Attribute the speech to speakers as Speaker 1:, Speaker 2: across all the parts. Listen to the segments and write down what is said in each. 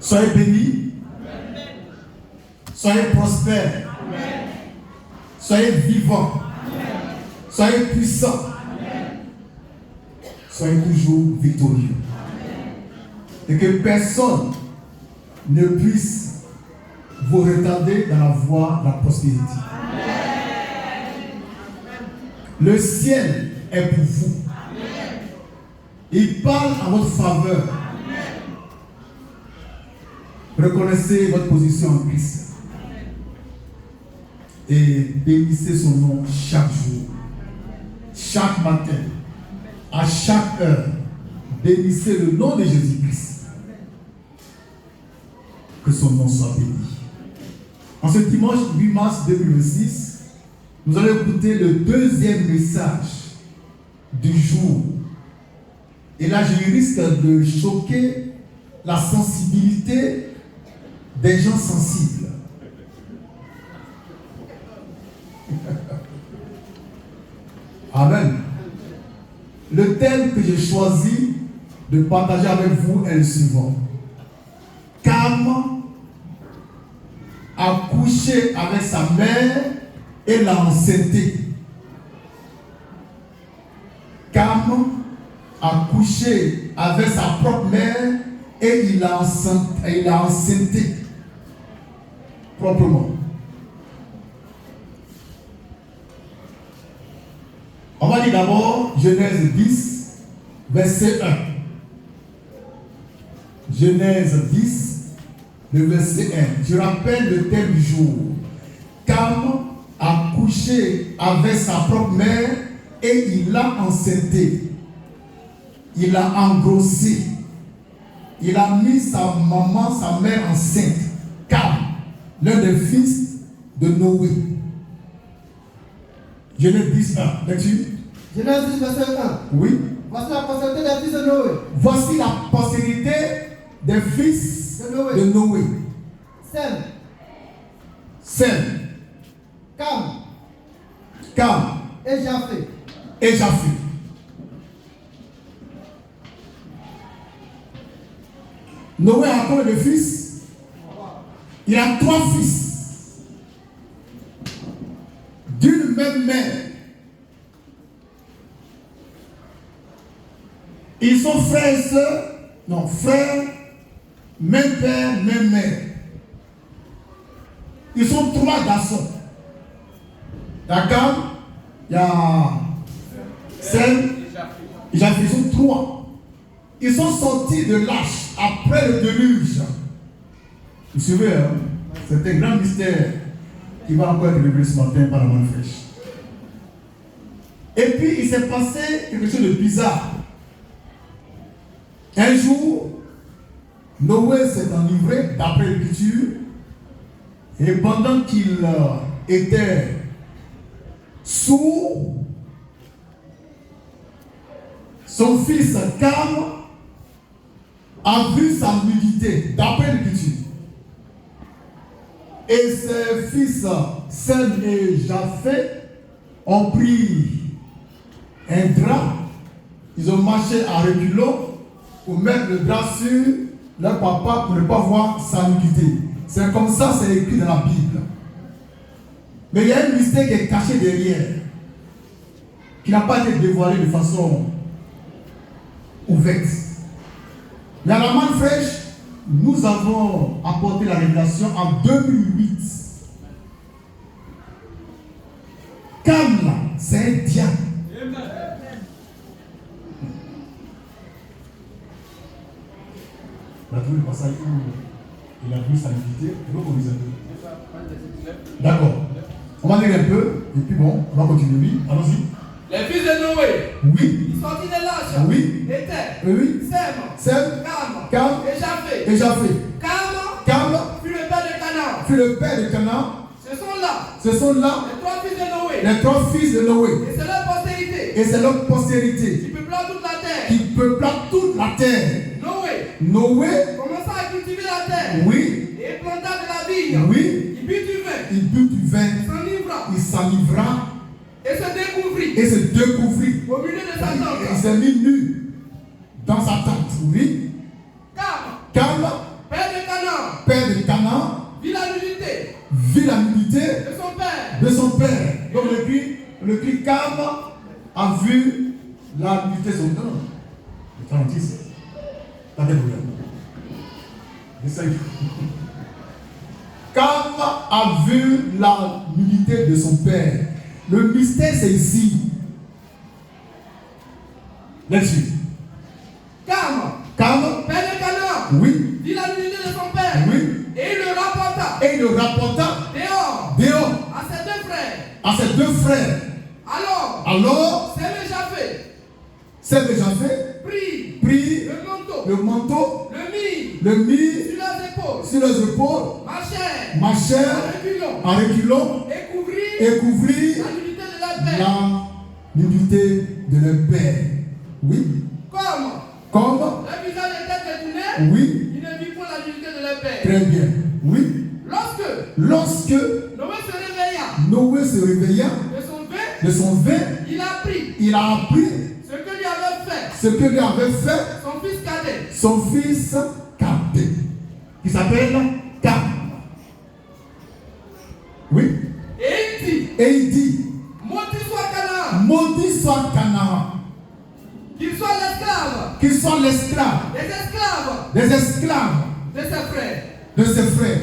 Speaker 1: Soyez bénis. Soyez prospères. Soyez vivants. Soyez puissants. Soyez toujours victorieux. Et que personne ne puisse vous retarder dans la voie de la prospérité. Le ciel est pour vous. Il parle en votre faveur. Reconnaissez votre position en Christ. Et bénissez son nom chaque jour. Chaque matin. À chaque heure. Bénissez le nom de Jésus-Christ. Que son nom soit béni. En ce dimanche 8 mars 2026, nous allons écouter le deuxième message du jour. Et là, je risque de choquer la sensibilité des gens sensibles. Amen. Le thème que j'ai choisi de partager avec vous est le suivant. Cam a couché avec sa mère et l'a enceinté. Cam a couché avec sa propre mère et il l'a enceinté proprement. On va dire d'abord Genèse 10, verset 1. Genèse 10, le verset 1. Je rappelle le thème du jour. Cam a couché avec sa propre mère et il l'a enceinté. Il l'a engrossé. Il a mis sa maman, sa mère enceinte. Cam, l'un des fils de Noé. Genèse 10, 1. Lecture.
Speaker 2: Genèse 10, verset 1.
Speaker 1: Oui.
Speaker 2: Voici la postérité des fils de Noé.
Speaker 1: Voici la postérité des fils de Noé. Sem. Cam.
Speaker 2: Et Japheth.
Speaker 1: Et Japheth. Noé a encore de fils. Il a 3 fils. D'une même mère. Ils sont frères et sœurs. Non, frères, même père, même mère. Ils sont 3 garçons. D'accord? Il y a Sem et Japheth. Ils sont 3. Ils sont sortis de l'arche après le déluge. Vous savez, hein? C'est un grand mystère qui va encore être révélé ce matin par la main fraîche. Et puis il s'est passé quelque chose de bizarre. Un jour, Noé s'est enivré d'après l'Écriture, et pendant qu'il était sourd, son fils Cam a vu sa nudité d'après l'Écriture. Et ses fils Sem et Japheth ont pris un drap, ils ont marché à reculons pour mettre le drap sur leur papa pour ne pas voir sa nudité. C'est comme ça, c'est écrit dans la Bible. Mais il y a un mystère qui est caché derrière, qui n'a pas été dévoilé de façon ouverte. Mais à la main fraîche, nous avons apporté la révélation en 2008. Cam, c'est un diable. On a trouvé le passage où il a vu sa nudité. D'accord. On va lire un peu, et puis bon, on va continuer. Oui, allons-y.
Speaker 3: Les fils de Noé.
Speaker 1: Oui.
Speaker 3: Ils sortis de l'arche.
Speaker 1: Oui.
Speaker 3: Étaient
Speaker 1: Oui.
Speaker 3: Sem,
Speaker 1: Cam
Speaker 3: et Japheth.
Speaker 1: et Japheth. Cam
Speaker 3: Fut le père de Canaan.
Speaker 1: fut le père de Canaan.
Speaker 3: Ce sont là
Speaker 1: Les
Speaker 3: 3 fils de Noé.
Speaker 1: les 3 fils de Noé.
Speaker 3: Et c'est leur postérité.
Speaker 1: Et c'est leur postérité
Speaker 3: Qui peupla toute la terre.
Speaker 1: qui peupla toute la terre. Noé
Speaker 3: Commença à cultiver la terre.
Speaker 1: Oui.
Speaker 3: Et planta de la vigne.
Speaker 1: Oui.
Speaker 3: Il but du vin.
Speaker 1: Il but du vin.
Speaker 3: S'enivra.
Speaker 1: Il s'enivra.
Speaker 3: Et se découvrit.
Speaker 1: Et se découvrit.
Speaker 3: Au milieu de sa
Speaker 1: Il
Speaker 3: tente.
Speaker 1: s'est mis nu dans sa tente. Oui.
Speaker 3: Cam,
Speaker 1: Cam,
Speaker 3: père de
Speaker 1: père de Canaan
Speaker 3: vit la nudité
Speaker 1: vit la nudité
Speaker 3: de son père.
Speaker 1: de son père. Donc depuis Cam a vu la nudité de son père. Le 36. T'as des problèmes. Essaye. Cam a vu la nudité de son père. Le mystère, c'est ici. Là-dessus.
Speaker 3: Cam,
Speaker 1: Cam,
Speaker 3: père de Canaan,
Speaker 1: oui,
Speaker 3: vit la nudité de son père.
Speaker 1: oui,
Speaker 3: Et il le rapporta
Speaker 1: et il le rapporta
Speaker 3: dehors
Speaker 1: dehors
Speaker 3: à ses deux frères.
Speaker 1: à ses deux frères.
Speaker 3: Alors,
Speaker 1: Alors,
Speaker 3: c'est déjà fait.
Speaker 1: prit
Speaker 3: Prit
Speaker 1: le manteau,
Speaker 3: le mit
Speaker 1: le mit
Speaker 3: sur leurs épaules.
Speaker 1: sur les épaules,
Speaker 3: Marchèrent
Speaker 1: marchèrent en reculant
Speaker 3: et couvrit
Speaker 1: et couvrit
Speaker 3: la nudité de leur père.
Speaker 1: la nudité de leur père. Oui,
Speaker 3: Comme
Speaker 1: comme,
Speaker 3: leur visage était détourné,
Speaker 1: oui,
Speaker 3: ils ne virent point la nudité de leur père.
Speaker 1: très bien, oui.
Speaker 3: Lorsque
Speaker 1: Lorsque
Speaker 3: Noé se réveilla
Speaker 1: Noé se réveilla
Speaker 3: de son vin,
Speaker 1: de son vin,
Speaker 3: il a appris
Speaker 1: il a appris
Speaker 3: ce que lui avait fait
Speaker 1: ce que lui avait fait
Speaker 3: son fils cadet.
Speaker 1: son fils cadet, qui s'appelle Cam. Oui. Et il dit, maudit soit Canaan,
Speaker 3: Qu'il soit l'esclave
Speaker 1: qu'il soit l'esclave
Speaker 3: des esclaves
Speaker 1: des esclaves
Speaker 3: de ses frères.
Speaker 1: de ses frères.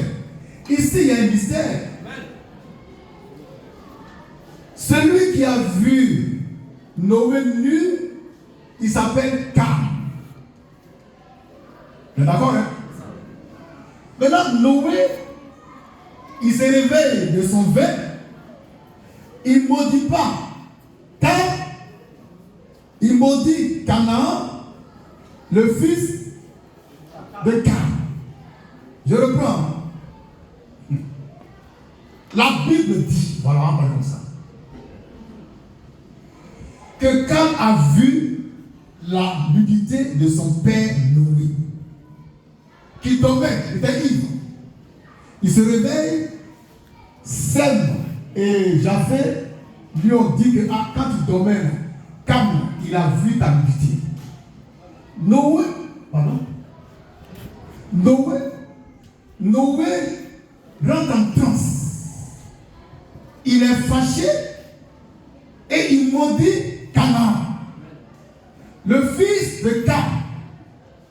Speaker 1: Ici, il y a un mystère. Celui qui a vu Noé nu, il s'appelle Cam. Vous êtes d'accord, hein? Maintenant, Noé, il se réveille de son vin. Il ne maudit pas Cam, il maudit Canaan, le fils de Cam. Je reprends. La Bible dit, voilà, on va comme ça, que Cam a vu la nudité de son père Noé, qui dormait, il était ivre. Il se réveille, Sem et Japheth lui ont dit que quand il dormait, Cam, il a vu ta nudité. Noé rentre en transe. Il est fâché et il maudit Canaan, le fils de Cam.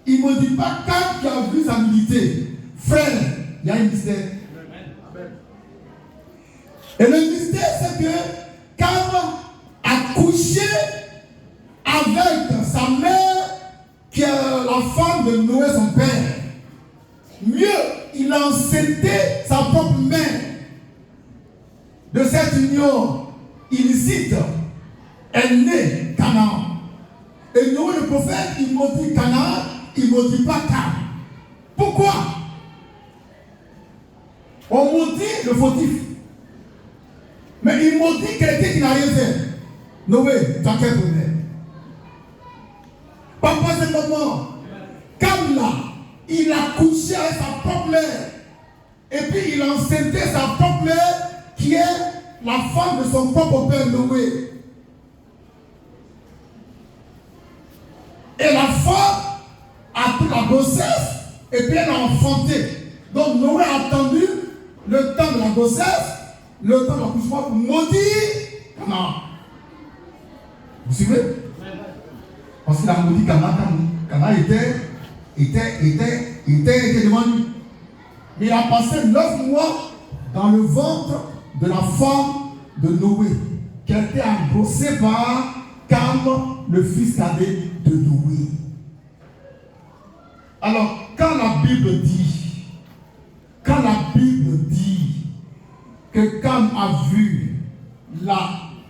Speaker 1: Il ne maudit pas Cam qui a vu sa nudité. Frère, il y a un mystère. Et le mystère, c'est que Cam a couché avec sa mère, qui est la femme de Noé, son père. Mieux, il a enceinté sa propre mère. De cette union illicite est né Canaan. Et Noé le prophète, il maudit Canaan, il ne maudit pas Cam. Pourquoi? On maudit le fautif. Mais il maudit quelqu'un qui n'a rien fait. Noé, tu as quel problème? Papa, c'est maman. Cam là, il a couché avec sa propre mère. Et puis il a enceinté sa propre mère, qui est la femme de son propre père Noé. Et la femme a pris la grossesse et puis elle a enfanté. Donc Noé a attendu le temps de la grossesse, le temps de l'accouchement pour maudire Canaan. Vous suivez? Parce qu'il a maudit Canaan. Canaan était devant lui. Mais il a passé 9 mois dans le ventre de la femme de Noé, qui a été engrossée par Cam, le fils cadet de Noé. Alors, quand la Bible dit que Cam a vu la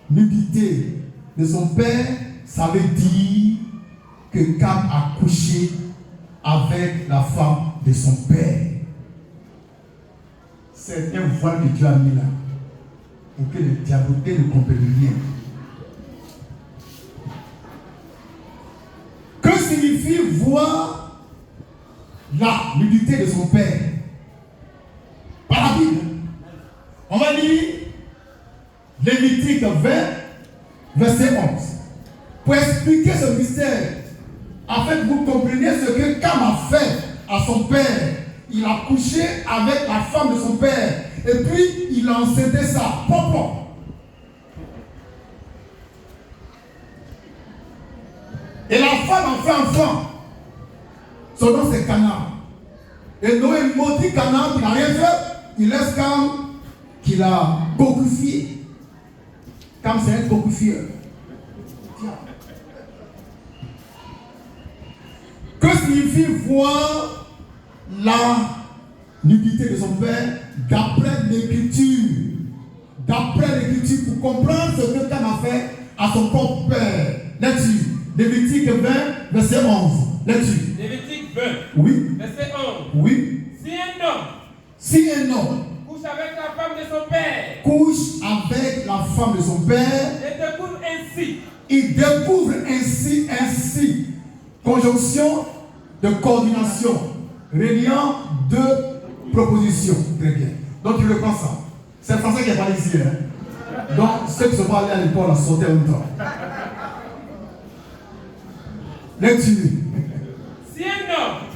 Speaker 1: nudité de son père, ça veut dire que Cam a couché avec la femme de son père. C'est un voile que Dieu a mis là, pour que le diaboté ne comprenne rien. Que signifie voir la nudité de son père? Par la Bible. On va lire Lévitique 20, verset 11. Pour expliquer ce mystère, afin que vous compreniez ce que Cam a fait à son père. il a couché avec la femme de son père. Et puis, il a enceinté sa propre. Et la femme a fait enfant. Son nom c'est Canaan. Et Noé maudit Canaan qui n'a rien fait. Il laisse Cam qu'il a cocufié. Cam c'est un cocufieur. Que signifie voir la nudité de son père d'après l'écriture? D'après l'écriture, pour comprendre ce que Cam a fait à son propre père. Lecture. Lévitique 20, verset 11. Lecture.
Speaker 4: Lévitique 20,
Speaker 1: Oui.
Speaker 4: verset 11.
Speaker 1: Oui. Si un homme
Speaker 4: Couche avec la femme de son père.
Speaker 1: Couche avec la femme de son père.
Speaker 4: Et découvre ainsi.
Speaker 1: Il découvre ainsi. Conjonction de coordination. Reliant deux propositions. Très bien. Donc tu reprends ça. C'est le français qui est parlé ici. Hein? Donc ceux qui ne sont pas allés à l'école la sauté en même temps. Lecture.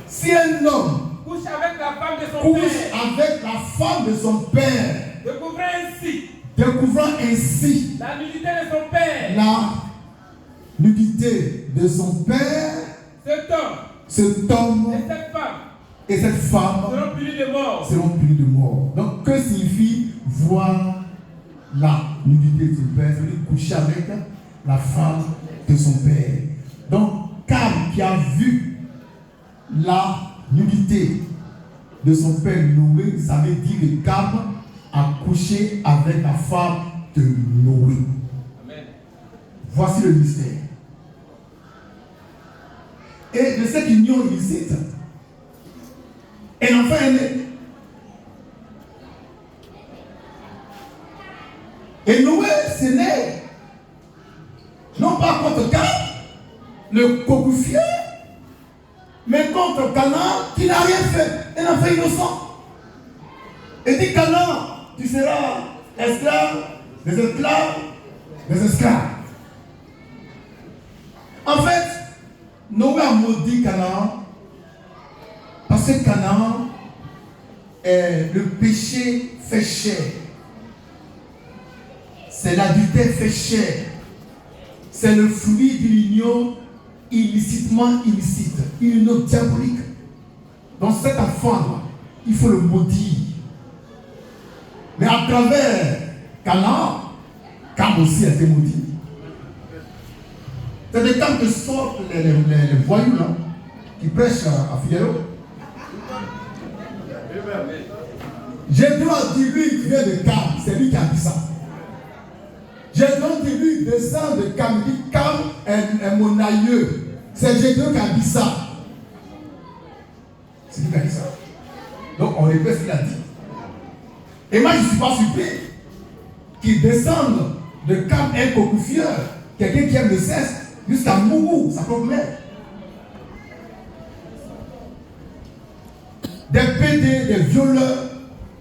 Speaker 1: Si un homme
Speaker 4: couche avec la femme de son
Speaker 1: couche
Speaker 4: père.
Speaker 1: avec la femme de son père, découvrant ainsi
Speaker 4: la nudité de son père.
Speaker 1: la nudité de son père, cet homme et cette femme seront punis de mort. Donc, que signifie voir la nudité de son père? Ça veut dire coucher avec la femme de son père. Donc, Cam qui a vu la nudité de son père Noé, ça veut dire que Cam a couché avec la femme de Noé.
Speaker 4: Amen.
Speaker 1: Voici le mystère. Et de cette union illicite, un enfant est né. Et Noé, c'est né, non pas contre Cam, le cocufieur, mais contre Canaan qui n'a rien fait, un enfant innocent. Et dit Canaan, tu seras esclave, des esclaves. En fait, Noé a maudit Canaan parce que Canaan, le péché fait chair. C'est l'adultère fait chair. C'est le fruit de l'union illicitement illicite, une union diabolique. Donc cet enfant-là, il faut le maudire. Mais à travers Canaan, Cam aussi a été maudit. C'est des Cam que sortent les voyous là, qui prêchent à Figaro. Jésus a dit lui qui vient de Cam, c'est lui qui a dit ça. Jésus dit lui descend de Cam, il dit Cam est mon aïeux. C'est Jésus qui a dit ça. C'est lui qui a dit ça. Donc on répète ce qu'il a dit. Et moi je ne suis pas surpris qu'il descende de Cam un cocufieur, quelqu'un qui aime le sexe, jusqu'à Mourou, sa propre mère. Des pédés, des violeurs,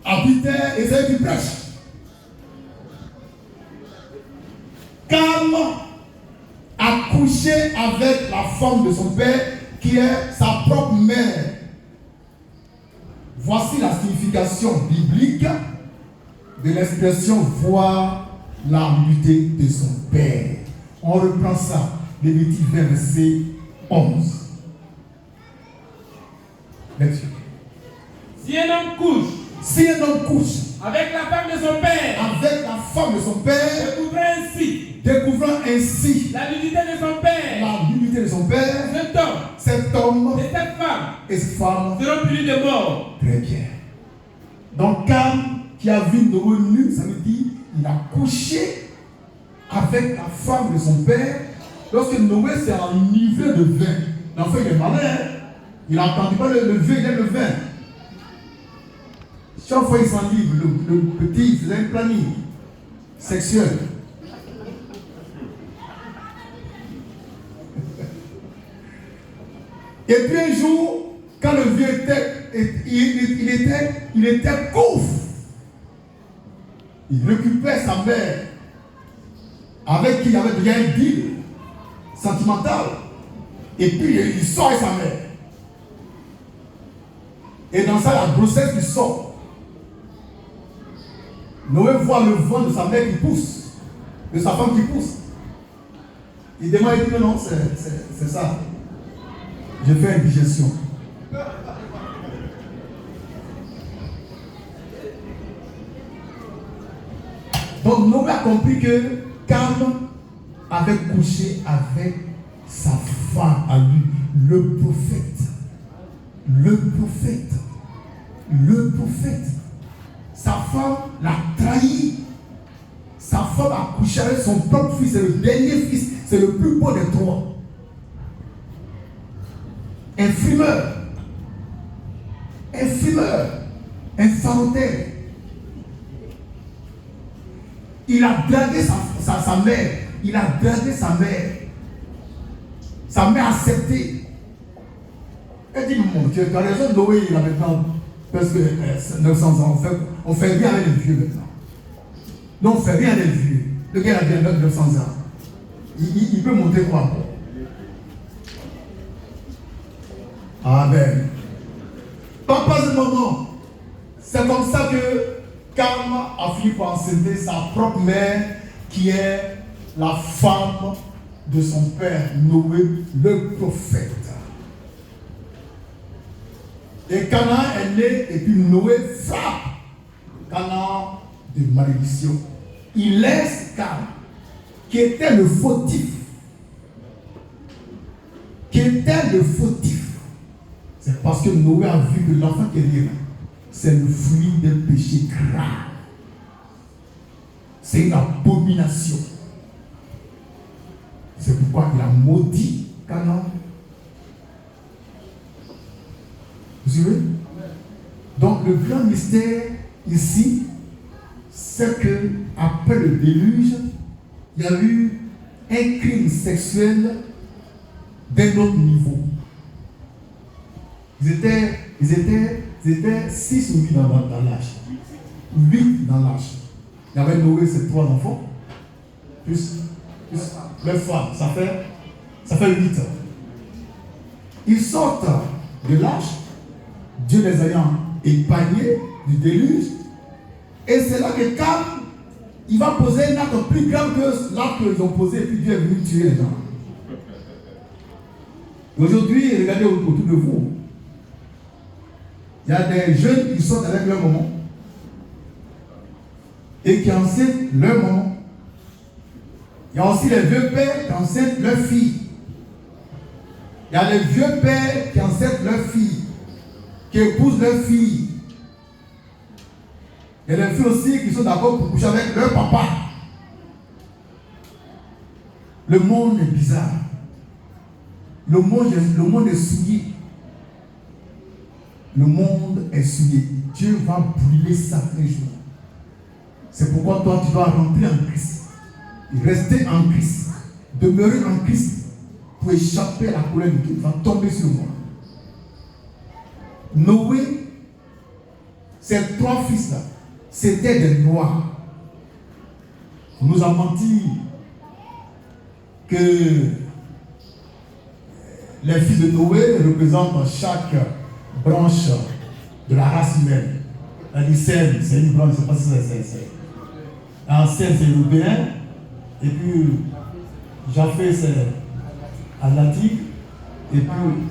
Speaker 1: arbitraires et ceux qui prêchent. Cam a couché avec la femme de son père qui est sa propre mère. Voici la signification biblique de l'expression voir la nudité de son père. On reprend ça, Lévitique 20, verset 11. Lecture.
Speaker 4: Si un homme couche avec la femme de son père,
Speaker 1: découvrant ainsi
Speaker 4: la nudité de son père,
Speaker 1: cet homme
Speaker 4: et cette femme
Speaker 1: seront
Speaker 4: seront punis de mort.
Speaker 1: Très bien. Donc, Cam qui a vu Noé nu, ça veut dire il a couché avec la femme de son père. Lorsque Noé s'est enivré de vin, l'enfant il est malin, hein? Il n'entendit pas le vin, il aime le vin. Chaque fois il s'enivre, le petit il faisait un planning sexuel. Et puis un jour, quand le vieux il était couf, il récupère sa mère, avec qui il avait déjà un deal sentimental, et puis il sort avec sa mère. Et dans ça, la grossesse qui sort. Noé voit le vent de sa mère qui pousse, de sa femme qui pousse. Il demande, il dit non, c'est ça. Je fais une digestion. Donc Noé a compris que Cam avait couché avec sa femme à lui, le prophète. Le prophète. Le prophète. Sa femme l'a trahi. Sa femme a couché avec son propre fils, c'est le dernier fils, c'est le plus beau des trois. Un fumeur, un farotaire. Il a dragué sa mère. Il a dragué sa mère. Sa mère a accepté. Elle dit, mon Dieu, tu as raison, Noé, il a maintenant, parce que 900 ans, on fait rien avec les vieux maintenant. Non, on fait rien avec les vieux. Le gars a bien 900 ans. Il peut monter quoi? Amen. Papa, ce moment, c'est comme ça que Cam a fini par enceinter sa propre mère, qui est la femme de son père, Noé, le prophète. Et Canaan est né, et puis Noé frappe Canaan de malédiction. Il laisse Cam, qui était le fautif. C'est parce que Noé a vu que l'enfant qui est né là, c'est le fruit d'un péché grave. C'est une abomination. C'est pourquoi il a maudit Canaan. Vous suivez? Donc le grand mystère ici, c'est que après le déluge, il y a eu un crime sexuel d'un autre niveau. Ils étaient 6 ou 8 dans l'âge. 8 dans l'âge. Il y avait Noé, ses 3 enfants, plus leur femme. Ça fait 8 ans. Ils sortent de l'âge, Dieu les ayant épargnés du déluge. Et c'est là que Cam, il va poser un acte plus grave que l'acte qu'ils ont posé, et puis Dieu est venu tuer les gens. Aujourd'hui, regardez autour de vous. Il y a des jeunes qui sortent avec leur maman et qui enceintent leur maman. Il y a aussi les vieux pères qui enceintent leurs filles. Il y a les vieux pères qui enceintent leurs filles, qui épousent leurs filles. Il y a les filles aussi qui sont d'accord pour coucher avec leur papa. Le monde est bizarre. Le monde est souillé. Le monde est souillé. Dieu va brûler ça un jour. C'est pourquoi toi, tu dois rentrer en Christ. Rester en Christ. Demeurer en Christ pour échapper à la colère de Dieu. Il va tomber sur moi. Noé, ces 3 fils-là, c'était des noirs. On nous a menti que les fils de Noé représentent chaque branche de la race humaine. La Lycène, c'est une branche, je ne sais pas si c'est. Ancienne, c'est européen. Et puis, Japhé, c'est atlantique. Et puis,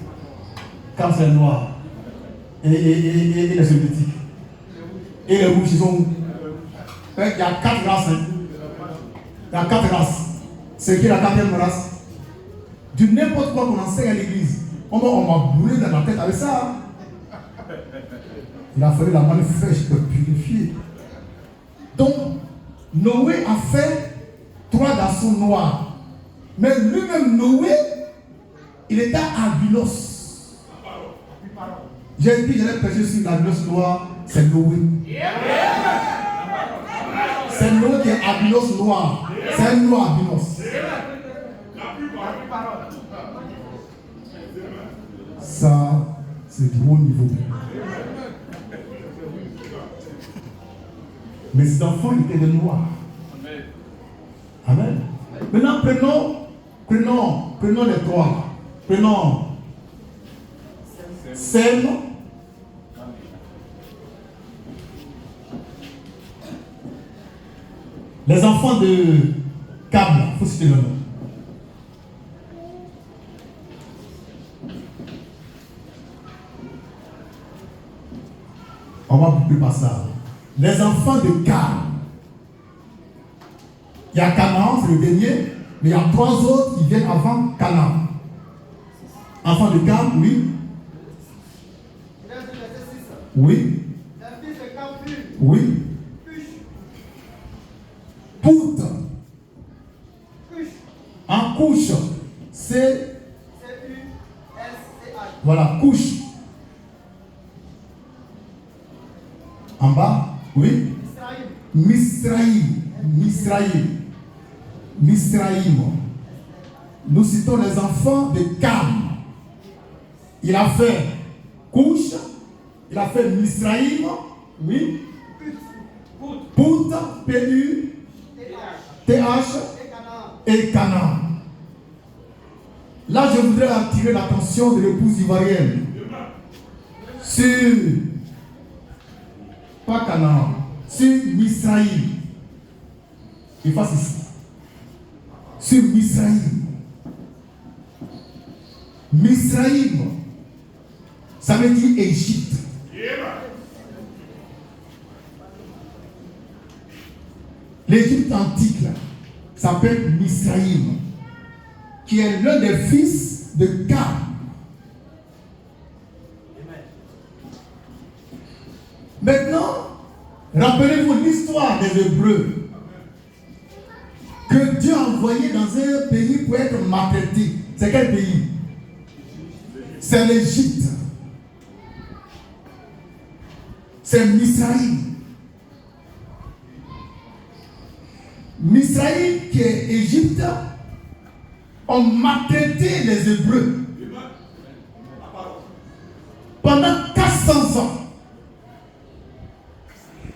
Speaker 1: Cam, c'est noir. Et les soviétiques. Et les rouges, ils sont où? Il y a 4 races. Il y a 4 races. C'est qui la 4e race? Du n'importe quoi qu'on enseigne à l'église. On m'a boulé dans la tête avec ça. Il a fallu la main fraîche pour purifier. Donc, Noé a fait 3 garçons noirs. Mais lui-même, Noé, il était albinos. J'ai dit, j'allais prêcher sur l'albinos noir, c'est Noé. C'est Noé qui est albinos noir. C'est un noir albinos. Ça, c'est du haut niveau. Mais ces enfants étaient des noirs. Amen. Maintenant, prenons les 3. Prenons Sem, Les enfants de Cam, il faut citer le nom. On va boucler par ça. Les enfants de Cam. Il y a Canaan, c'est le dernier, mais il y a 3 autres qui viennent avant Canaan. Enfants de Cam, oui. Oui. Oui. Pout. En couche. C'est. Voilà, couche. En bas, oui. Misraïm. Nous citons les enfants de Cam. Il a fait couche. Il a fait Misraïm. Oui. Pout, P-U, T-H et Canaan. Là, je voudrais attirer l'attention de l'épouse ivoirienne sur, pas Canaan, sur Misraïm. Il fasse ici. Sur Misraïm. Misraïm, ça veut dire Égypte. L'Égypte antique là, s'appelle Misraïm, qui est l'un des fils de Cam. Maintenant, rappelez-vous l'histoire des Hébreux que Dieu a envoyé dans un pays pour être maltraité. C'est quel pays? C'est l'Égypte. C'est Misraïm. Misraïm, qui est Égypte, ont maltraité les Hébreux pendant 400 ans.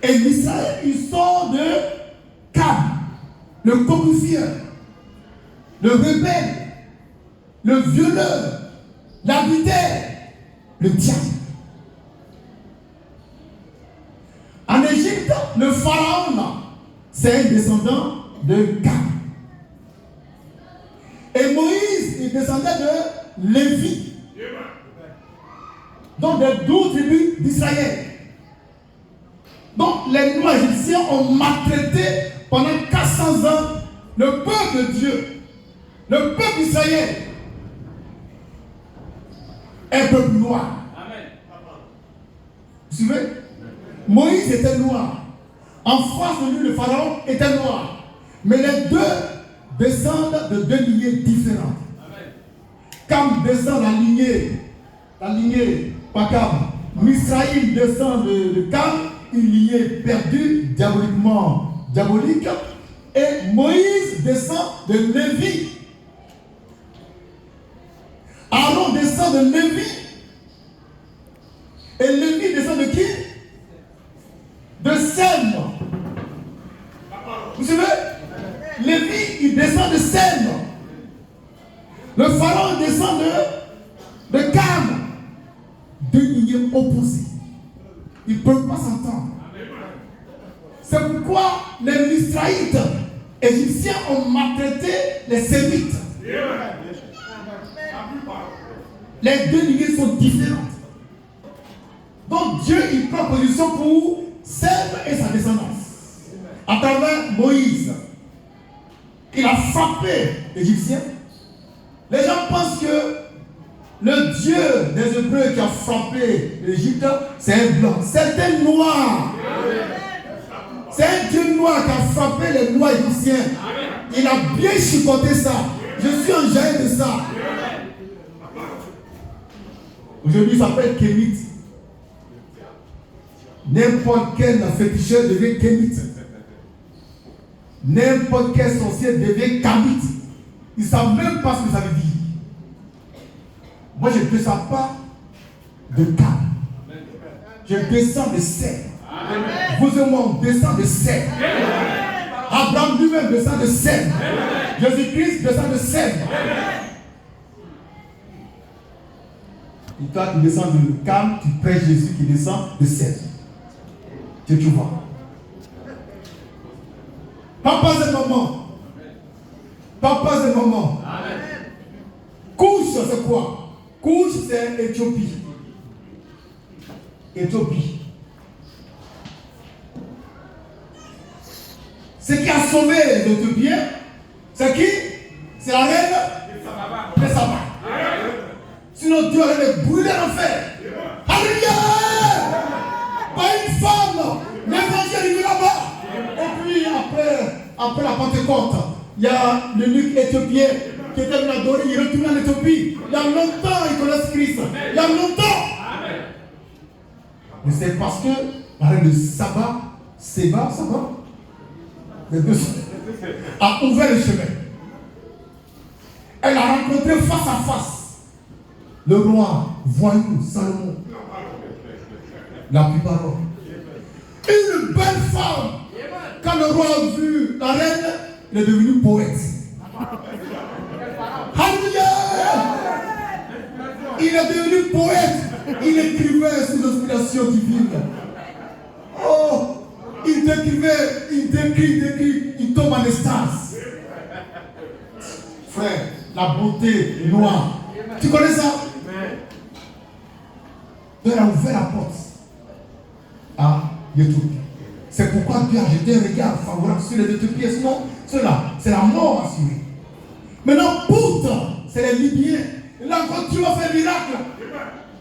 Speaker 1: Et Misraïm, ils sont de Cam, le cocufieur, le rebelle, le violeur, l'adultère, le diable. En Égypte, le pharaon, c'est un descendant de Cam. Et Moïse, il descendait de Lévi. Donc des 12 tribus d'Israël. Donc les lois égyptiens ont maltraité pendant 400 ans le peuple de Dieu, le peuple d'Israël. Un peuple noir. Vous suivez? Moïse était noir. En face de lui, le pharaon était noir. Mais les deux descendent de 2 lignées différentes. Cam descend la lignée, pas Cam. Misraïm descend de Cam, une lignée perdue, diabolique. Et Moïse descend de Lévi. Aaron descend de Lévi. Et Lévi descend de qui? De Sem. Vous savez, Lévi, il descend de Sem. Le pharaon descend de Cam. 2 lignées opposées. Ils ne peuvent pas s'entendre. C'est pourquoi les Misraïtes égyptiens ont maltraité les Sémites. Les 2 lignées sont différentes. Donc Dieu, il prend position pour Sem et sa descendance. À travers Moïse. Il a frappé l'Égyptien. Les gens pensent que le Dieu des Hébreux qui a frappé l'Égypte, c'est un blanc. C'est un noir. C'est un Dieu noir qui a frappé les noirs égyptiens. Il a bien chicoté ça. Je suis en jaillit de ça. Aujourd'hui, il s'appelle Kémite. N'importe quel féticheur devient Kémite. N'importe quel sorcier devient Kamite. Ils ne savent même pas ce que ça veut dire. Moi, je ne descends pas de Cam. Je descends de Sem. Vous et moi, on descend de Sem. Abraham lui-même descend de Sem. Jésus-Christ descend de Sem. Et toi, tu descends de Cam, tu prêches Jésus qui descend de Sem. Tu vois. Papas et mamans. Papas et mamans. Couche, c'est quoi? Couche, c'est Éthiopie. Éthiopie. Ce qui a sauvé les Éthiopiens, c'est qui? C'est la reine de Saba. Sinon Dieu aurait brûlé l'enfer. Alléluia! Pas une femme, l'évangile est là-bas. Et puis après la Pentecôte, il y a l'eunuque éthiopien qui était venu adorer, il est retourné en Éthiopie. Il y a longtemps, ils connaissent Christ. Il y a longtemps. Mais c'est parce que la reine de Saba, les deux a ouvert le chemin. Elle a rencontré face à face le roi voyou Salomon. La plupart. Une belle femme. Quand le roi a vu la reine, il est devenu poète. Alléluia! Il est devenu poète. Il écrivait sous inspiration divine. Oh! Il décrivait, il décrit, il tombe en extase. Frère, la beauté noire. Tu connais ça? Dieu a ouvert la porte à Éthiopie. C'est pourquoi Dieu a jeté un regard favorable sur les Éthiopiens. Sinon, cela, c'est la mort assurée. Maintenant, pourtant, c'est les Libyens. Là encore, Dieu a fait un miracle.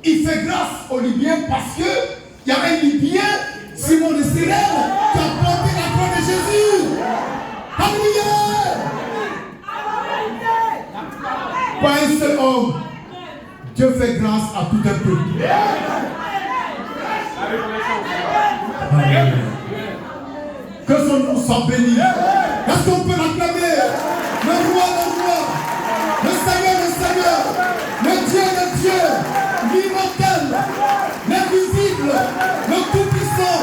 Speaker 1: Il fait grâce aux Libyens parce qu'il y a un Libyen, Simon de Cyrène, qui a porté la croix de Jésus. Alléluia! Pas un seul homme. Dieu fait grâce à tout un peuple. Que son nom soit béni. Est-ce qu'on peut l'acclamer? Le roi, le Seigneur, le Dieu, l'immortel, l'invisible, le tout-puissant,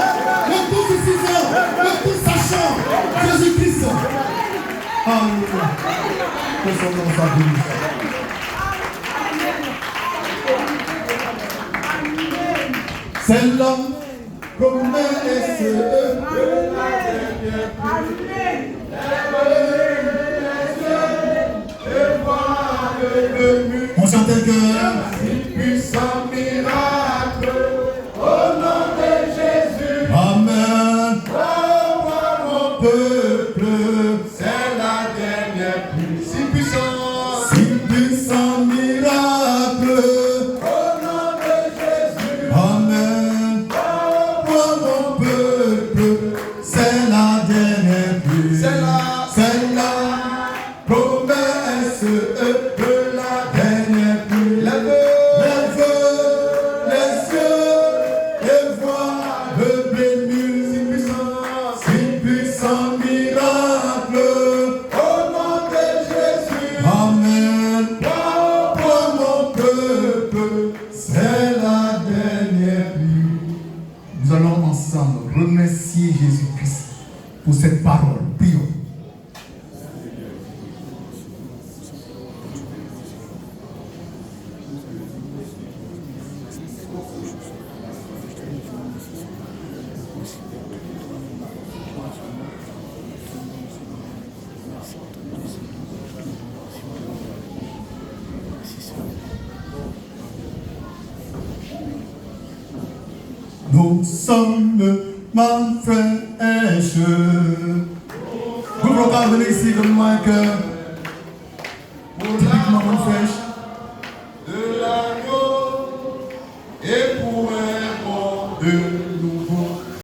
Speaker 1: le tout-suffisant, le tout-sachant, Jésus-Christ. Alléluia. Que son nom soit béni. C'est l'homme promesse de on chante un cœur. Puissant miracle au nom de Jésus. Amen. Oh, mon peuple, c'est la dernière pluie. Si puissant miracle au nom de Jésus. Amen. Oh, mon peuple, c'est la dernière pluie. C'est la promesse de la dernière pluie. Lève les yeux et vois le béni. Si puissant miracle au nom de Jésus. Amen. Pour mon peuple, c'est la dernière pluie. Nous allons ensemble remercier Jésus-Christ pour cette parole. Prions. Nous sommes ma fraîche. Vous pouvez pas venir ici comme moi que typiquement ma fraîche. De l'agneau et pour un bon Dieu.